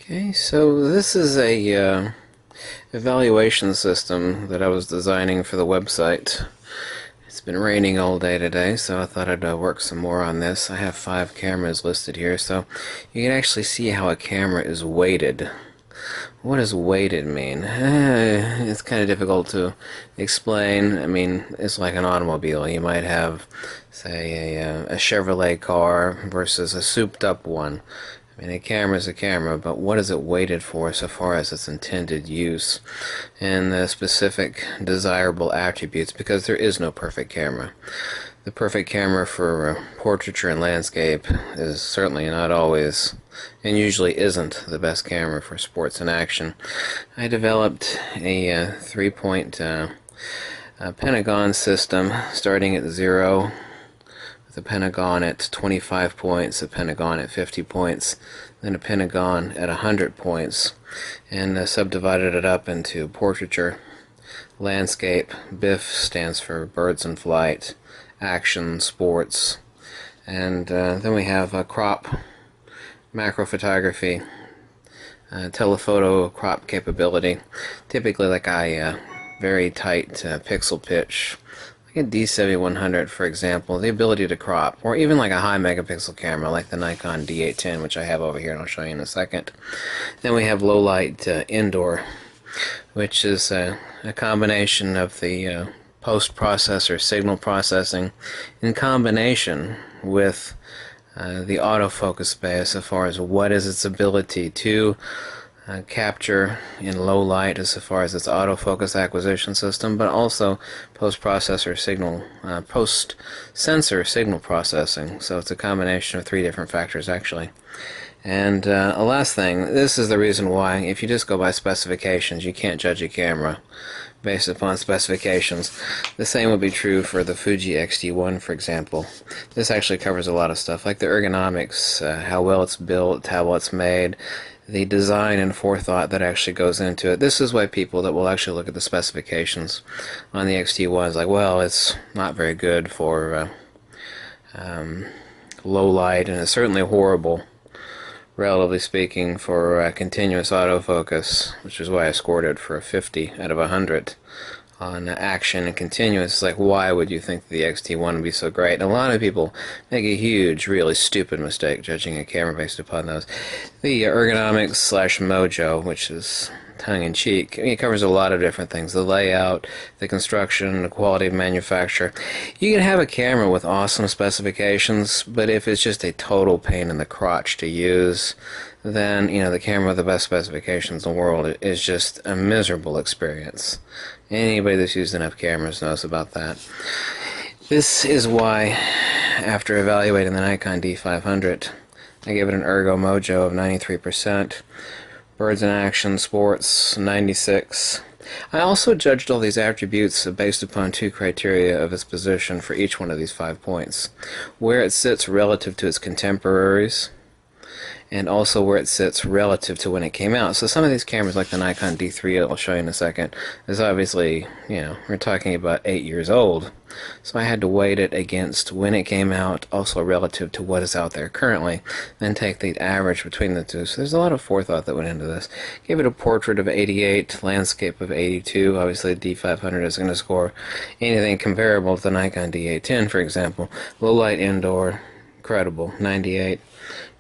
Okay, so this is a evaluation system that I was designing for the website. It's been raining all day today, so I thought I'd work some more on this. I have 5 cameras listed here, so you can actually see how a camera is weighted. What does weighted mean? It's kind of difficult to explain. I mean, it's like an automobile. You might have, say, a Chevrolet car versus a souped-up one. I mean, a camera is a camera, but what is it weighted for so far as its intended use and the specific desirable attributes, because there is no perfect camera. The perfect camera for portraiture and landscape is certainly not always, and usually isn't, the best camera for sports and action. I developed a 3-point pentagon system starting at 0, a pentagon at 25 points, a pentagon at 50 points, then a pentagon at 100 points, and subdivided it up into portraiture, landscape, BIF stands for birds in flight, action, sports, and then we have crop, macro photography, telephoto crop capability, typically like a very tight pixel pitch, a D750, for example, the ability to crop, or even like a high megapixel camera like the Nikon D810, which I have over here and I'll show you in a second. Then we have low light indoor, which is a combination of the post-processor signal processing in combination with the autofocus space as far as what is its ability to capture in low light as far as its autofocus acquisition system, but also post-processor signal, post-sensor signal processing. So it's a combination of 3 different factors actually. And a last thing, this is the reason why if you just go by specifications you can't judge a camera based upon specifications. The same would be true for the Fuji XT1, for example. This actually covers a lot of stuff like the ergonomics, how well it's built, how well it's made, the design and forethought that actually goes into it. This is why people that will actually look at the specifications on the XT1 is like, well, it's not very good for low light, and it's certainly horrible, relatively speaking, for continuous autofocus, which is why I scored it for a 50 out of 100 on action and continuous. It's like, why would you think the XT1 would be so great? And a lot of people make a huge, really stupid mistake judging a camera based upon those. The ergonomics slash mojo, which is tongue-in-cheek, it covers a lot of different things. The layout, the construction, the quality of manufacture. You can have a camera with awesome specifications, but if it's just a total pain in the crotch to use, then, you know, the camera with the best specifications in the world is just a miserable experience. Anybody that's used enough cameras knows about that. This is why, after evaluating the Nikon D500, I gave it an ergo mojo of 93%, birds in action, sports, 96. I also judged all these attributes based upon 2 criteria of its position for each one of these 5 points. Where it sits relative to its contemporaries, and also where it sits relative to when it came out. So some of these cameras, like the Nikon D3, I'll show you in a second, is obviously, you know, we're talking about 8 years old. So I had to weight it against when it came out, also relative to what is out there currently, then take the average between the two. So there's a lot of forethought that went into this. Gave it a portrait of 88, landscape of 82. Obviously the D500 is going to score anything comparable to the Nikon D810, for example. Low light indoor, incredible, 98.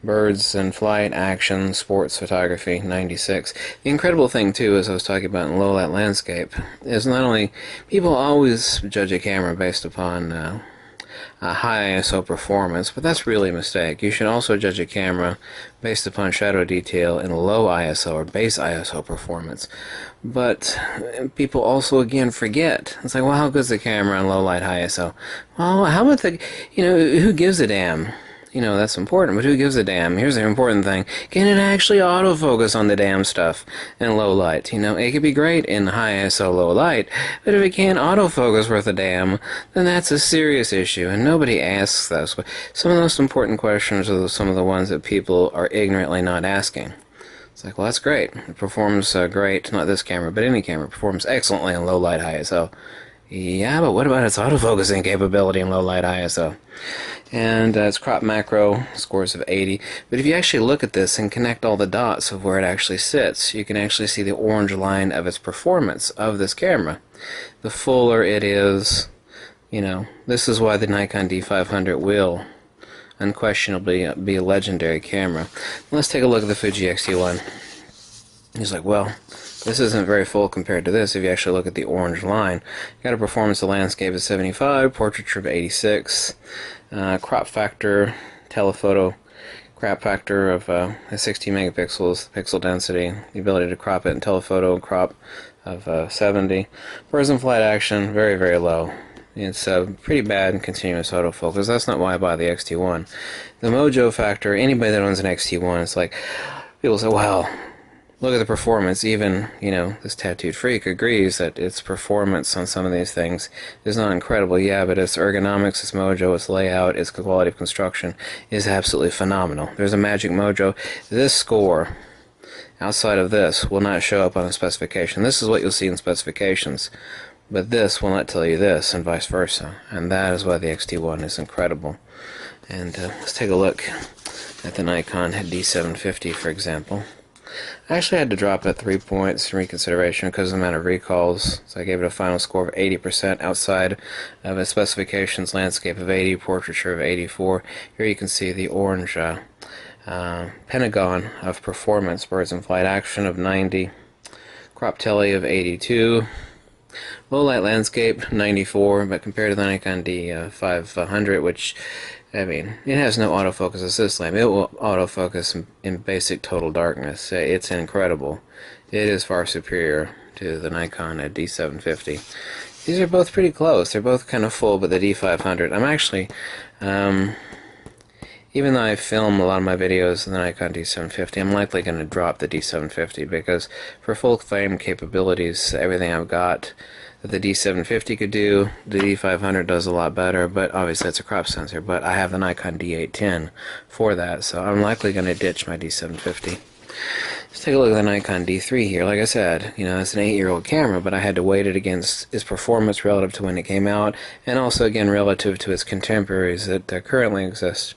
Birds in flight, action, sports photography, 96. The incredible thing, too, as I was talking about in low light landscape, is not only people always judge a camera based upon high ISO performance, but that's really a mistake. You should also judge a camera based upon shadow detail in low ISO or base ISO performance. But people also, again, forget. It's like, well, how good is the camera in low light, high ISO? Well, how about the, you know, who gives a damn? You know, that's important, but who gives a damn? Here's the important thing. Can it actually autofocus on the damn stuff in low light? You know, it could be great in high ISO low light, but if it can't autofocus worth a damn, then that's a serious issue, and nobody asks those. Some of the most important questions are some of the ones that people are ignorantly not asking. It's like, well, that's great. It performs great, not this camera, but any camera performs excellently in low light, high ISO. Yeah, but what about its autofocusing capability in low light ISO? And its crop macro scores of 80. But if you actually look at this and connect all the dots of where it actually sits, you can actually see the orange line of its performance of this camera. The fuller it is, you know, this is why the Nikon D500 will unquestionably be a legendary camera. Let's take a look at the Fuji XT1. He's like, well, this isn't very full compared to this if you actually look at the orange line. Got a performance of landscape of 75, portraiture of 86, crop factor, telephoto crop factor of 16 megapixels, pixel density, the ability to crop it in telephoto crop of 70. Birds in flight action, very, very low. It's pretty bad in continuous autofocus. That's not why I buy the XT1. The mojo factor, anybody that owns an XT1, it's like, people say, well, look at the performance. Even, you know, this tattooed freak agrees that its performance on some of these things is not incredible. Yeah, but its ergonomics, its mojo, its layout, its quality of construction is absolutely phenomenal. There's a magic mojo. This score, outside of this, will not show up on the specification. This is what you'll see in specifications, but this will not tell you this, and vice versa. And that is why the XT1 is incredible. And let's take a look at the Nikon D750, for example. I actually had to drop it 3 points in reconsideration because of the amount of recalls, so I gave it a final score of 80% outside of its specifications, landscape of 80, portraiture of 84. Here you can see the orange pentagon of performance, birds in flight action of 90, crop tele of 82, low light landscape 94, but compared to the Nikon D500, which, I mean, it has no autofocus assist lamp. It will autofocus in basic total darkness. It's incredible. It is far superior to the Nikon D750. These are both pretty close. They're both kind of full, but the D500, I'm actually, even though I film a lot of my videos in the Nikon D750, I'm likely going to drop the D750 because for full frame capabilities, everything I've got that the D750 could do, the D500 does a lot better, but obviously it's a crop sensor. But I have the Nikon D810 for that, so I'm likely going to ditch my D750. Let's take a look at the Nikon D3 here. Like I said, you know, it's an 8-year-old camera, but I had to weight it against its performance relative to when it came out, and also again relative to its contemporaries that currently exist.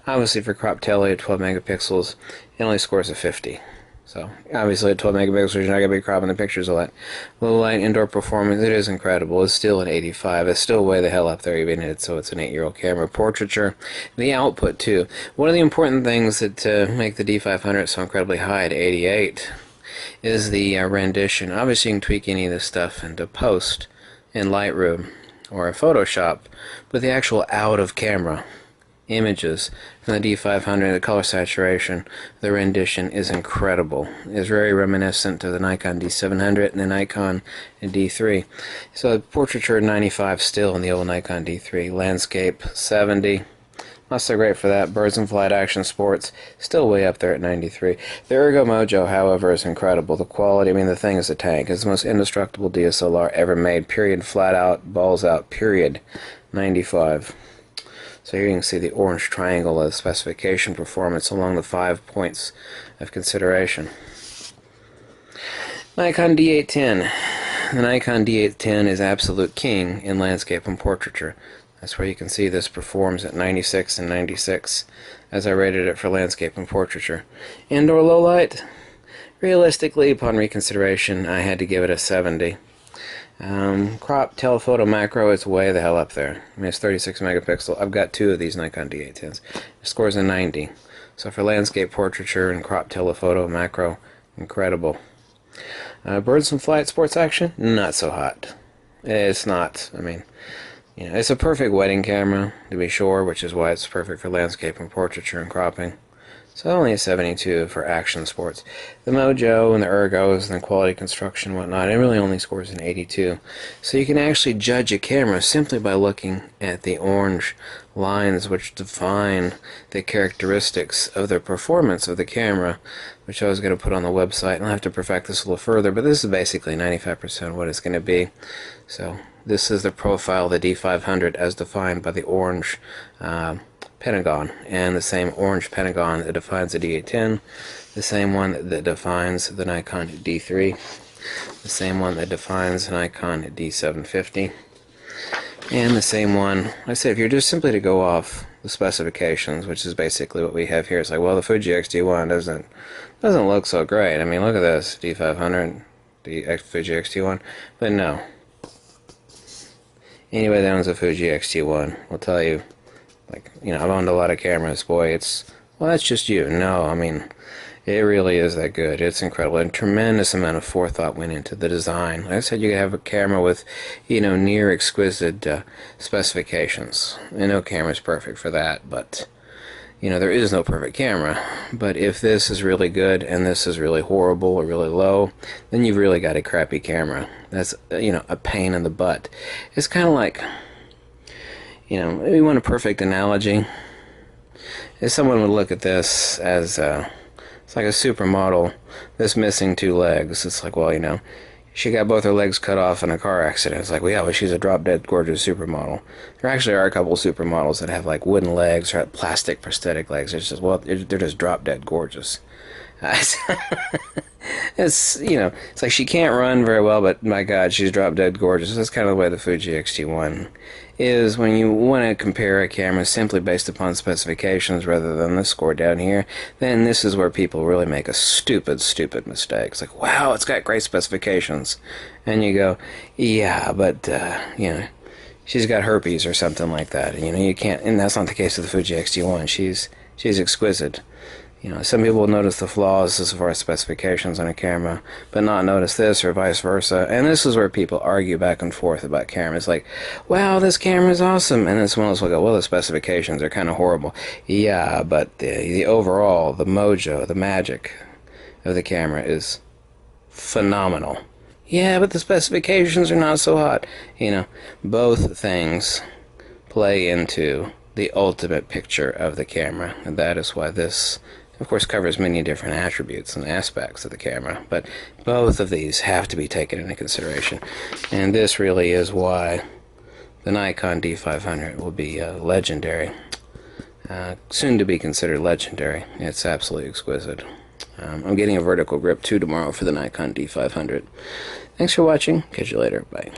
Obviously for crop tele at 12 megapixels, it only scores a 50. So obviously at 12 megapixels you're not going to be cropping the pictures a lot. Low light indoor performance, it is incredible. It's still an 85. It's still way the hell up there even so it's an 8-year-old camera. Portraiture, the output too. One of the important things that make the D500 so incredibly high at 88 is the rendition. Obviously you can tweak any of this stuff into post in Lightroom or Photoshop, but the actual out of camera images from the D500, the color saturation, the rendition is incredible. It's very reminiscent to the Nikon D700 and the Nikon D3. So portraiture 95 still in the old Nikon D3. Landscape 70. Not so great for that. Birds in flight action sports still way up there at 93. The Ergo Mojo, however, is incredible. The quality, I mean, the thing is a tank. It's the most indestructible DSLR ever made. Period. Flat out. Balls out. Period. 95. So here you can see the orange triangle of specification performance along the 5 points of consideration. Nikon D810. The Nikon D810 is absolute king in landscape and portraiture. That's where you can see this performs at 96 and 96 as I rated it for landscape and portraiture. Indoor low light, realistically, upon reconsideration, I had to give it a 70. Crop telephoto macro, it's way the hell up there. I mean, it's 36 megapixel. I've got 2 of these Nikon D810s. It scores a 90. So for landscape portraiture and crop telephoto macro, incredible. Birds in flight sports action, not so hot. It's not. I mean, you know, it's a perfect wedding camera, to be sure, which is why it's perfect for landscape and portraiture and cropping. So only a 72 for action sports. The Mojo and the Ergos and the quality construction and whatnot, it really only scores an 82. So you can actually judge a camera simply by looking at the orange lines which define the characteristics of the performance of the camera, which I was going to put on the website, and I'll have to perfect this a little further, but this is basically 95% what it's going to be. So this is the profile of the D500 as defined by the orange pentagon, and the same orange pentagon that defines the D810, the same one that defines the Nikon D3, the same one that defines the Nikon D750. And the same one, like I said, if you're just simply to go off the specifications, which is basically what we have here, it's like, well, the Fuji XT1 doesn't look so great. I mean, look at this, D500, Fuji XT1, but no. Anybody that owns a Fuji XT1 will tell you, like, you know, I've owned a lot of cameras, boy, it's, well, that's just you. No, I mean, it really is that good. It's incredible. And a tremendous amount of forethought went into the design. Like I said, you could have a camera with, you know, near exquisite specifications. And no camera's perfect for that, but, you know, there is no perfect camera. But if this is really good and this is really horrible or really low, then you've really got a crappy camera. That's, you know, a pain in the butt. It's kind of like, you know, if you want a perfect analogy, if someone would look at this as it's like a supermodel that's missing two legs. It's like, well, you know, she got both her legs cut off in a car accident. It's like, well, yeah, but she's a drop-dead gorgeous supermodel. There actually are a couple of supermodels that have like wooden legs or plastic prosthetic legs. It's just, well, they're just drop-dead gorgeous. It's, you know, it's like she can't run very well, but my God, she's drop-dead gorgeous. That's kind of the way the Fuji XT1 is when you want to compare a camera simply based upon specifications rather than this score down here. Then this is where people really make a stupid mistake. It's like, wow, it's got great specifications, and you go, yeah, but you know, she's got herpes or something like that. And, you know, you can't, and that's not the case with the Fuji XT1. She's exquisite. You know, some people will notice the flaws as far as specifications on a camera, but not notice this or vice versa. And this is where people argue back and forth about cameras. Like, wow, this camera is awesome. And then someone else will go, well, the specifications are kind of horrible. Yeah, but the overall, the mojo, the magic of the camera is phenomenal. Yeah, but the specifications are not so hot. You know, both things play into the ultimate picture of the camera. And that is why this, of course, covers many different attributes and aspects of the camera, but both of these have to be taken into consideration. And this really is why the Nikon D500 will be legendary, soon to be considered legendary. It's absolutely exquisite. I'm getting a vertical grip too tomorrow for the Nikon D500. Thanks for watching. Catch you later. Bye.